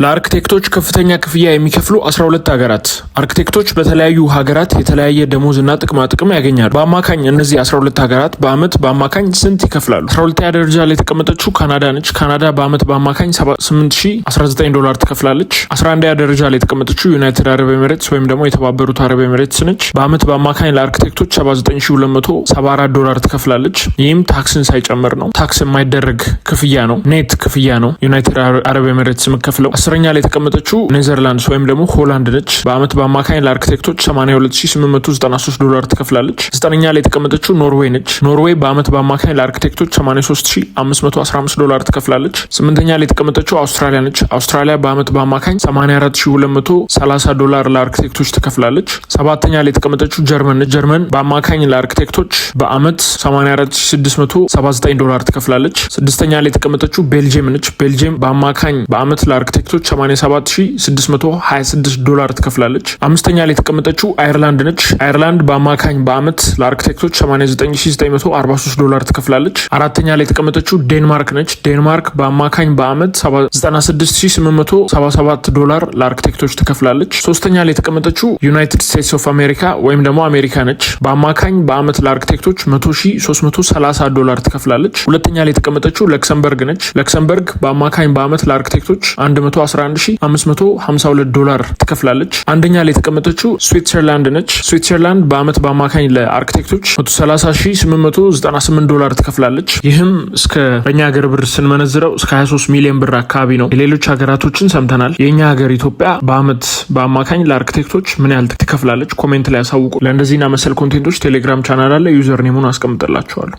ለአርክቴክቶች ከፍተኛ ክፍያ የሚከፍሉ 12 ሀገራት። አርክቴክቶች በተለያዩ ሀገራት የተለያየ ደሞዝና ጥቅማ ጥቅም ያገኛሉ። በአማካኝ እነዚህ 12 ሀገራት በአመት በአማካኝ ስንት ይከፍላሉ? 12ኛ ደረጃ ላይ የተቀመጠችው ካናዳ ነች። ካናዳ በአመት በአማካኝ $8019 ትከፍላለች። 11ኛ ደረጃ ላይ የተቀመጠችው ዩናይትድ አረብ ኤሚሬትስ ወይም ደግሞ የተባበሩት አረብ ኤሚሬትስ ነች። በአመት በአማካኝ ለአርክቴክቶች $79274 ትከፍላለች። ይህም ታክስን ሳይጨምር ነው። ታክስ የማይደረግ ክፍያ ነው። ኔት ክፍያ ነው። ዩናይትድ አረብ ኤሚሬትስ የምከፍለው። 10ኛ ላይ የተቀመጠችው ኔዘርላንድስ ወይም ደግሞ ሆላንድ ነች። በአመት በአማካኝ ለአርክቴክቶች $82893 ትከፍላለች። 9ኛ ላይ የተቀመጠችው ኖርዌይ ነች። ኖርዌይ በአመት በአማካኝ ለአርክቴክቶች $83515 ትከፍላለች። 8ኛ ላይ የተቀመጠችው አውስትራሊያ ነች። አውስትራሊያ በአመት በአማካኝ $84230 ለአርክቴክቶች ትከፍላለች። 7ኛ ላይ የተቀመጠችው ጀርመን ነች። ጀርመን በአማካኝ ለአርክቴክቶች በአመት $84679 ትከፍላለች። 6ኛ ላይ የተቀመጠችው ቤልጅየም ነች። ቤልጅየም በአማካኝ በአመት ለአርክቴክቶች $87626 ትከፍላለች። 5ኛ ላይ የተቀመጠችው አይርላንድ ነች። አይርላንድ በአማካኝ በአመት ለአርክቴክቶች $89943 ትከፍላለች። 4ኛ ላይ የተቀመጠችው ዴንማርክ ነች። ዴንማርክ በአማካኝ በአመት $96877 ለአርክቴክቶች ትከፍላለች። 3ኛ ላይ የተቀመጠችው ዩናይትድ ስቴትስ ኦፍ አሜሪካ ወይም ደግሞ አሜሪካ ነች። በአማካኝ በአመት ለአርክቴክቶች $10330 ትከፍላለች። 2ኛ ላይ የተቀመጠችው ለክሰምበርግ ነች። ለክሰምበርግ በአማካኝ በአመት ለአርክቴክቶች $111,552 ትከፍላለች። 1ኛ ላይ የተቀመጠችው ስዊትዘርላንድ ነች። ስዊትዘርላንድ በአመት በአማካኝ ለአርክቴክቶች $130,898 ትከፍላለች። ይህም እስከ በእኛ ሀገር ብር ስንመነዝረው እስከ 23 ሚሊዮን ብር አካባቢ ነው። የሌሎች ሀገራቶችን ሰምተናል። የእኛ ሀገር ኢትዮጵያ በአመት በአማካኝ ለአርክቴክቶች ምን ያህል ትከፍላለች? ኮሜንት ላይ ያሳውቁ። ለእንደዚህና መሰል ኮንቴንቶች ቴሌግራም ቻናል አለ። ዩዘር ኔሙን አስቀምጥላችኋለሁ።